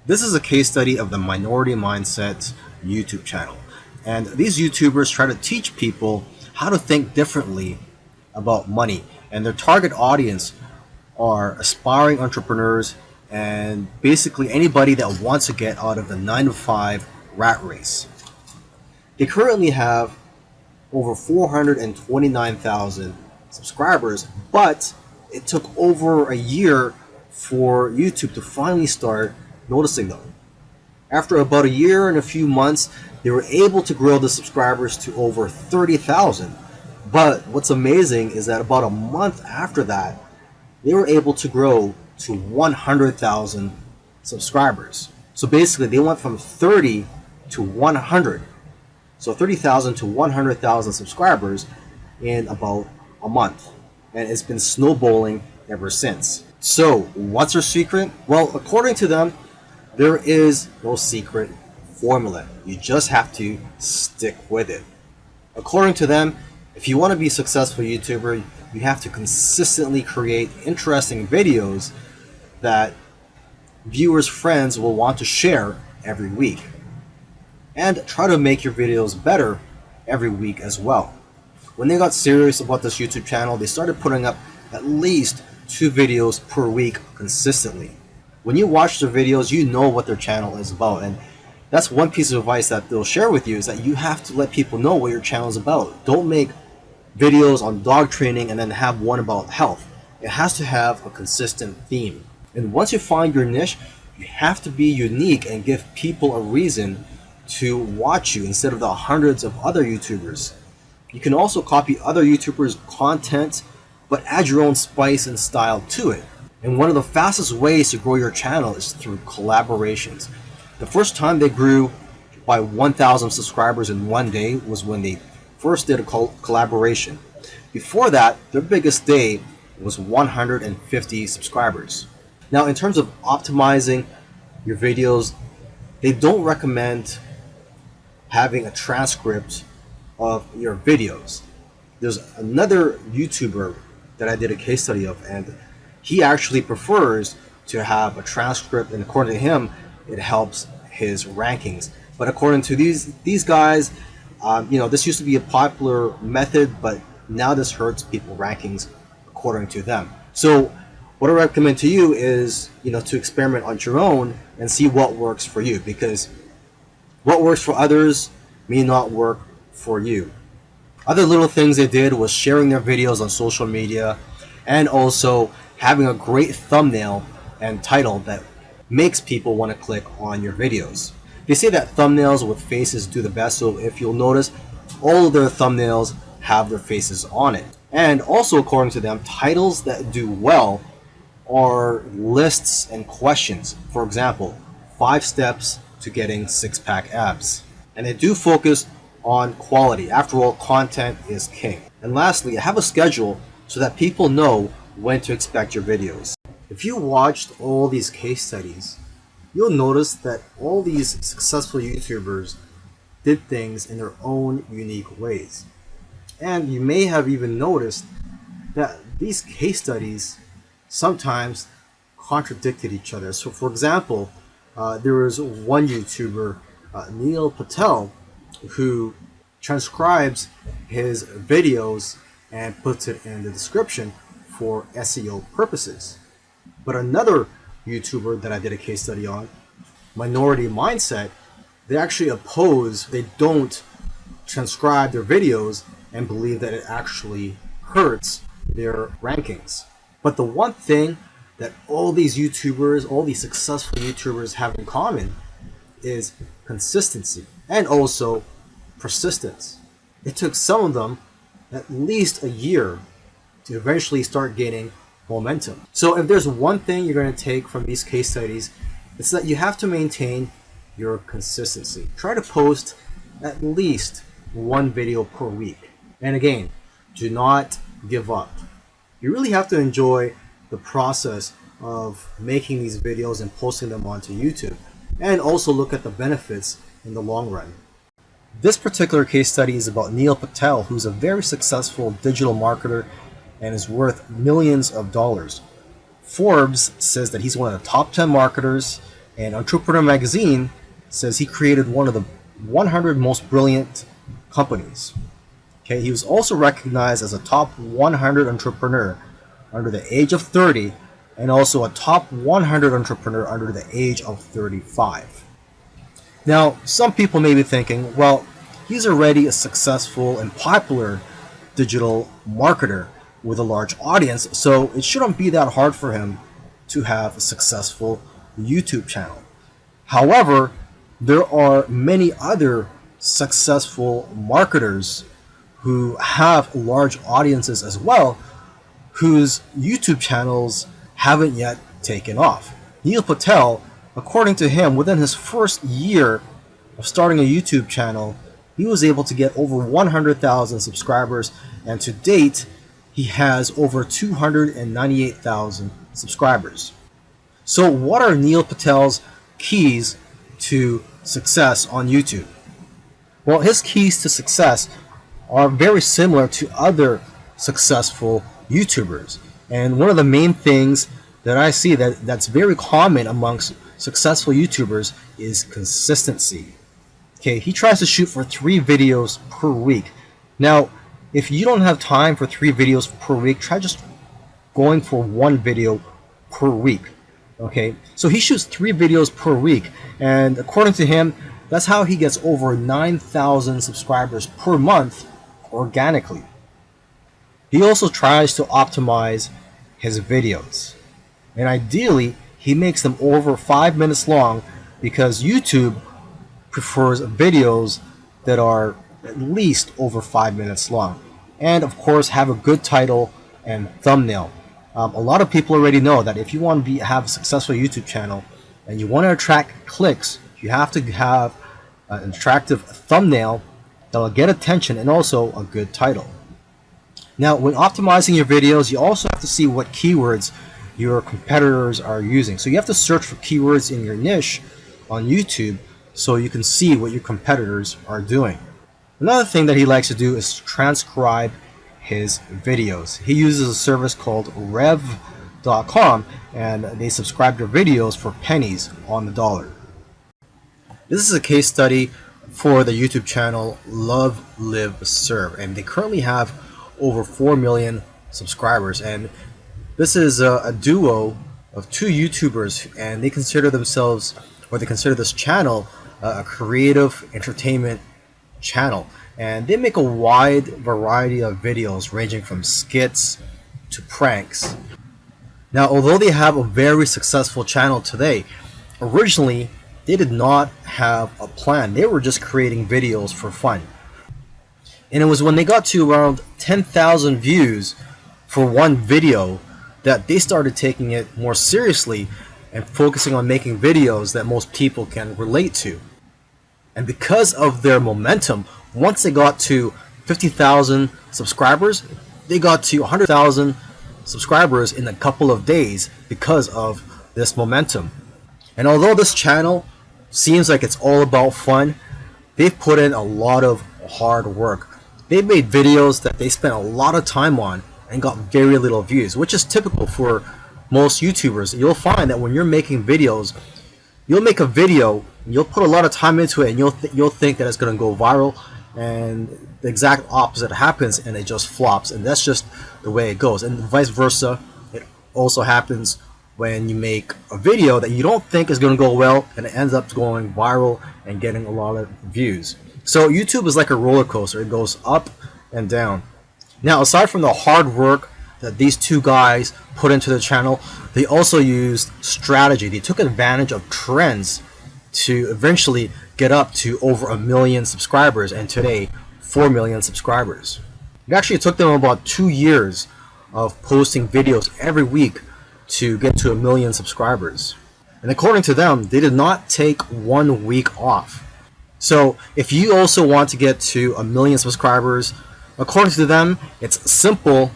This is a case study of the Minority Mindset YouTube channel. And these YouTubers try to teach people how to think differently about money. And their target audience are aspiring entrepreneurs and basically anybody that wants to get out of the 9 to 5 rat race. They currently have over 429,000 subscribers, but it took over a year for YouTube to finally start noticing them. After about a year and a few months, they were able to grow the subscribers to over 30,000. But what's amazing is that about a month after that, they were able to grow to 100,000 subscribers. So basically, they went from 30 to 100. So 30,000 to 100,000 subscribers in about a month. And it's been snowballing ever since. So what's their secret? Well, according to them, there is no secret formula. You just have to stick with it. According to them, if you want to be a successful YouTuber, you have to consistently create interesting videos that viewers' friends will want to share every week. And try to make your videos better every week as well. When they got serious about this YouTube channel, they started putting up at least 2 videos per week consistently. When you watch their videos, you know what their channel is about, and that's one piece of advice that they'll share with you, is that you have to let people know what your channel is about. Don't make videos on dog training and then have one about health. It has to have a consistent theme. And once you find your niche, you have to be unique and give people a reason to watch you instead of the hundreds of other YouTubers. You can also copy other YouTubers' content, but add your own spice and style to it. And one of the fastest ways to grow your channel is through collaborations. The first time they grew by 1,000 subscribers in one day was when they first did a collaboration. Before that, their biggest day was 150 subscribers. Now, in terms of optimizing your videos, they don't recommend having a transcript of your videos. There's another YouTuber that I did a case study of, and he actually prefers to have a transcript, and according to him, it helps his rankings. But according to these guys, this used to be a popular method, but now this hurts people's rankings according to them. So what I recommend to you is, to experiment on your own and see what works for you, because what works for others may not work for you. Other little things they did was sharing their videos on social media and also having a great thumbnail and title that makes people want to click on your videos. They say that thumbnails with faces do the best, so if you'll notice, all of their thumbnails have their faces on it. And also, according to them, titles that do well are lists and questions. For example, 5 steps to getting 6-pack abs. And they do focus on quality. After all, content is king. And lastly, have a schedule so that people know when to expect your videos. If you watched all these case studies, you'll notice that all these successful YouTubers did things in their own unique ways. And you may have even noticed that these case studies sometimes contradicted each other. So for example, there was one YouTuber, Neil Patel, who transcribes his videos and puts it in the description for SEO purposes. But another YouTuber that I did a case study on, Minority Mindset, they don't transcribe their videos and believe that it actually hurts their rankings. But the one thing that all these successful YouTubers have in common is consistency and also persistence. It took some of them at least a year to eventually start gaining momentum. So if there's one thing you're going to take from these case studies, it's that you have to maintain your consistency. Try to post at least 1 video per week. And again, do not give up. You really have to enjoy the process of making these videos and posting them onto YouTube, and also look at the benefits in the long run. This particular case study is about Neil Patel, who's a very successful digital marketer and is worth millions of dollars. Forbes says that he's one of the top 10 marketers And Entrepreneur Magazine says he created one of the 100 most brilliant companies. Okay, he was also recognized as a top 100 entrepreneur under the age of 30 and also a top 100 entrepreneur under the age of 35. Now, some people may be thinking, well, he's already a successful and popular digital marketer with a large audience, so it shouldn't be that hard for him to have a successful YouTube channel. However, there are many other successful marketers who have large audiences as well, whose YouTube channels haven't yet taken off. Neil Patel, according to him, within his first year of starting a YouTube channel, he was able to get over 100,000 subscribers, and to date, he has over 298,000 subscribers. So what are Neil Patel's keys to success on YouTube? Well, his keys to success are very similar to other successful YouTubers. And one of the main things that I see that's very common amongst successful YouTubers is consistency. Okay, he tries to shoot for 3 videos per week. Now, if you don't have time for 3 videos per week, try just going for 1 video per week. Okay, so he shoots 3 videos per week, and according to him, that's how he gets over 9,000 subscribers per month organically. He also tries to optimize his videos, and ideally he makes them over 5 minutes long because YouTube prefers videos that are at least over 5 minutes long, and of course have a good title and thumbnail. A lot of people already know that if you want to have a successful YouTube channel and you want to attract clicks, you have to have an attractive thumbnail that will get attention and also a good title. Now, when optimizing your videos, you also have to see what keywords your competitors are using. So you have to search for keywords in your niche on YouTube so you can see what your competitors are doing. Another thing that he likes to do is transcribe his videos. He uses a service called rev.com, and they subscribe their videos for pennies on the dollar. This is a case study for the YouTube channel Love, Live, Serve, and they currently have over 4 million subscribers. And this is a duo of 2 YouTubers, and they consider themselves, or they consider this channel, a creative entertainment channel. And they make a wide variety of videos ranging from skits to pranks. Now, although they have a very successful channel today, originally they did not have a plan. They were just creating videos for fun. And it was when they got to around 10,000 views for one video that they started taking it more seriously and focusing on making videos that most people can relate to. And because of their momentum, once they got to 50,000 subscribers, they got to 100,000 subscribers in a couple of days because of this momentum. And although this channel seems like it's all about fun, they've put in a lot of hard work. They've made videos that they spent a lot of time on and got very little views, which is typical for most YouTubers. You'll find that when you're making videos, you'll make a video, you'll put a lot of time into it, and you'll think that it's going to go viral, and the exact opposite happens and it just flops. And that's just the way it goes. And vice versa, it also happens when you make a video that you don't think is going to go well and it ends up going viral and getting a lot of views. So YouTube is like a roller coaster. It goes up and down. Now, aside from the hard work that these 2 guys put into the channel, they also used strategy. They took advantage of trends to eventually get up to over 1 million subscribers, and today 4 million subscribers. It actually took them about 2 years of posting videos every week to get to 1 million subscribers. And according to them, they did not take 1 week off. So if you also want to get to 1 million subscribers, according to them, it's simple,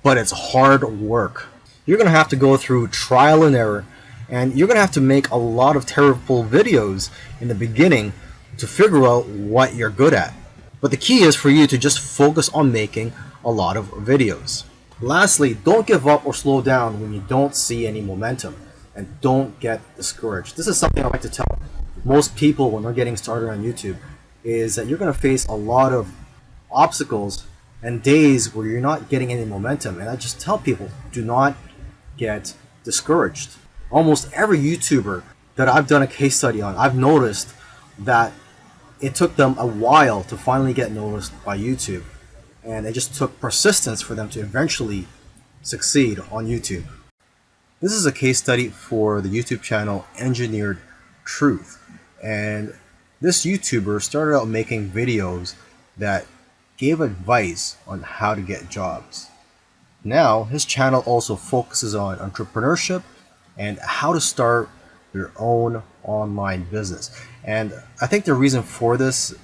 but it's hard work. You're going to have to go through trial and error, and you're going to have to make a lot of terrible videos in the beginning to figure out what you're good at. But the key is for you to just focus on making a lot of videos. Lastly, don't give up or slow down when you don't see any momentum. and don't get discouraged. This is something I like to tell most people when they're getting started on YouTube, is that you're going to face a lot of obstacles and days where you're not getting any momentum. And I just tell people, do not get discouraged. Almost every YouTuber that I've done a case study on, I've noticed that it took them a while to finally get noticed by YouTube. And it just took persistence for them to eventually succeed on YouTube. This is a case study for the YouTube channel Engineered Truth. And this YouTuber started out making videos that gave advice on how to get jobs. Now, his channel also focuses on entrepreneurship and how to start your own online business. And I think the reason for this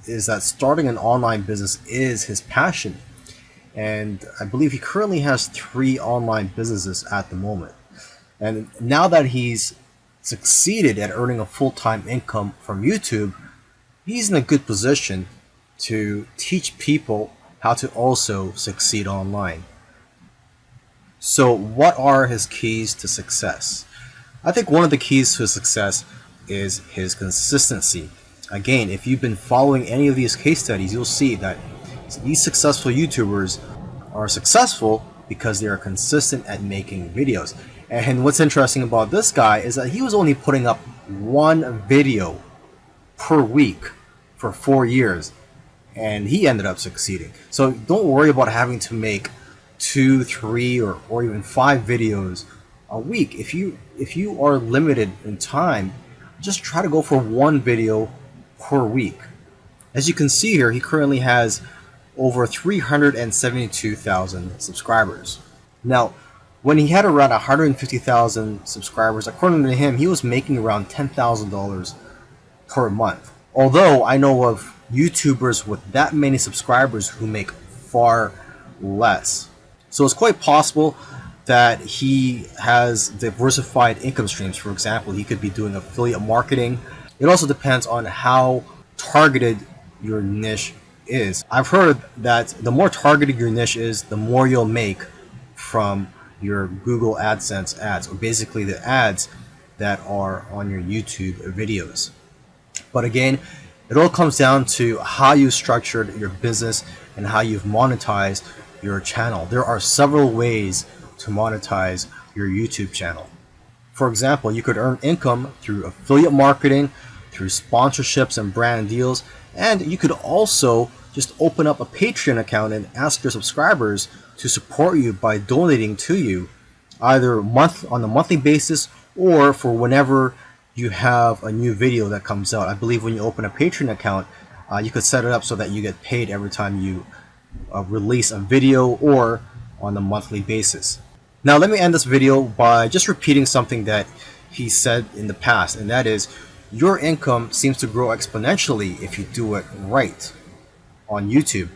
is that starting an online business is his passion. And I believe he currently has 3 online businesses at the moment. And now that he's succeeded at earning a full-time income from YouTube, he's in a good position to teach people how to also succeed online. So what are his keys to success? I think one of the keys to success is his consistency. Again, if you've been following any of these case studies, you'll see that these successful YouTubers are successful because they are consistent at making videos. And what's interesting about this guy is that he was only putting up 1 video per week for 4 years, and he ended up succeeding. So don't worry about having to make 2, 3, or even 5 videos a week. If you are limited in time, just try to go for 1 video per week. As you can see here, he currently has over 372,000 subscribers. Now, when he had around 150,000 subscribers, according to him, he was making around $10,000 per month. Although I know of YouTubers with that many subscribers who make far less. So it's quite possible that he has diversified income streams. For example, he could be doing affiliate marketing. It also depends on how targeted your niche is. I've heard that the more targeted your niche is, the more you'll make from your Google AdSense ads, or basically the ads that are on your YouTube videos. But again, it all comes down to how you structured your business and how you've monetized your channel. There are several ways to monetize your YouTube channel. For example, you could earn income through affiliate marketing, through sponsorships and brand deals, and you could also just open up a Patreon account and ask your subscribers to support you by donating to you, either on a monthly basis or for whenever you have a new video that comes out. I believe when you open a Patreon account, you could set it up so that you get paid every time you release a video, or on a monthly basis. Now let me end this video by just repeating something that he said in the past, and that is, your income seems to grow exponentially if you do it right on YouTube.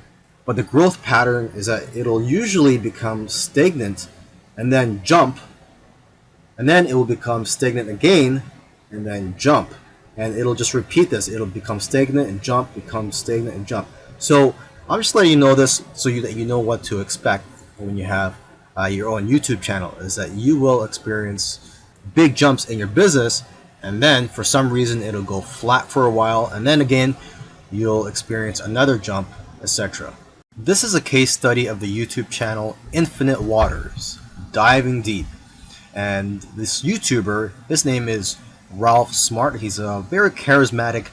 But the growth pattern is that it'll usually become stagnant and then jump, and then it will become stagnant again and then jump, and it'll just repeat this. It'll become stagnant and jump, become stagnant and jump. So I'm just letting you know this so that you know what to expect when you have your own YouTube channel, is that you will experience big jumps in your business, and then for some reason it'll go flat for a while, and then again you'll experience another jump, etc. This is a case study of the YouTube channel Infinite Waters, Diving Deep. And this YouTuber, his name is Ralph Smart. He's a very charismatic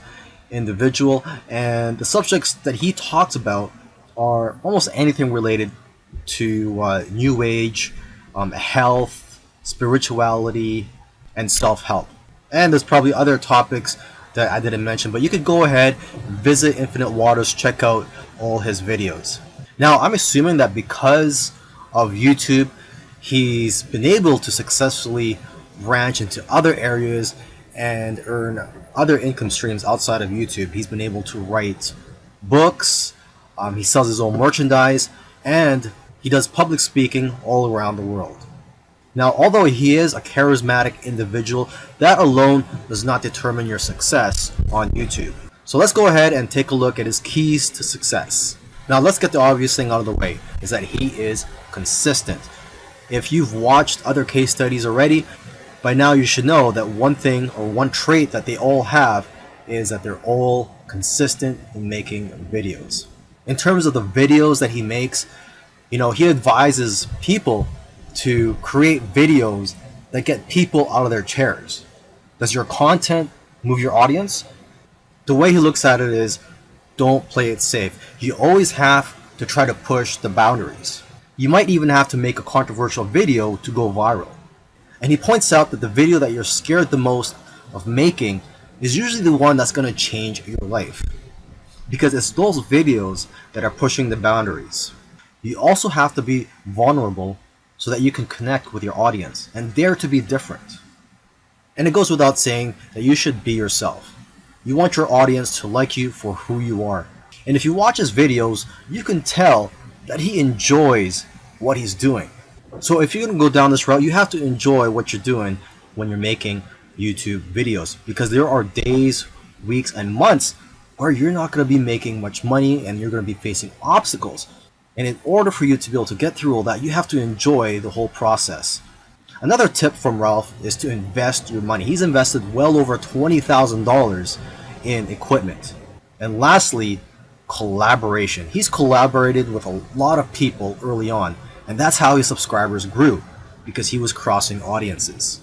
individual, and the subjects that he talks about are almost anything related to New Age, health, spirituality, and self-help. And there's probably other topics that I didn't mention, but you could go ahead, visit Infinite Waters, check out all his videos. Now, I'm assuming that because of YouTube, he's been able to successfully branch into other areas and earn other income streams outside of YouTube. He's been able to write books, he sells his own merchandise, and he does public speaking all around the world. Now, although he is a charismatic individual, that alone does not determine your success on YouTube. So let's go ahead and take a look at his keys to success. Now, let's get the obvious thing out of the way, is that he is consistent. If you've watched other case studies already, By now you should know that one thing or one trait that they all have is that they're all consistent in making videos. In terms of the videos that he makes, he advises people to create videos that get people out of their chairs. Does your content move your audience? The way he looks at it is, don't play it safe. You always have to try to push the boundaries. You might even have to make a controversial video to go viral. And he points out that the video that you're scared the most of making is usually the one that's going to change your life. Because it's those videos that are pushing the boundaries. You also have to be vulnerable so that you can connect with your audience and dare to be different. And it goes without saying that you should be yourself. You want your audience to like you for who you are. And if you watch his videos, you can tell that he enjoys what he's doing. So if you're going to go down this route, you have to enjoy what you're doing when you're making YouTube videos, because there are days, weeks, and months where you're not going to be making much money and you're going to be facing obstacles. And in order for you to be able to get through all that, you have to enjoy the whole process. Another tip from Ralph is to invest your money. He's invested well over $20,000 in equipment. And lastly, collaboration. He's collaborated with a lot of people early on, and that's how his subscribers grew, because he was crossing audiences.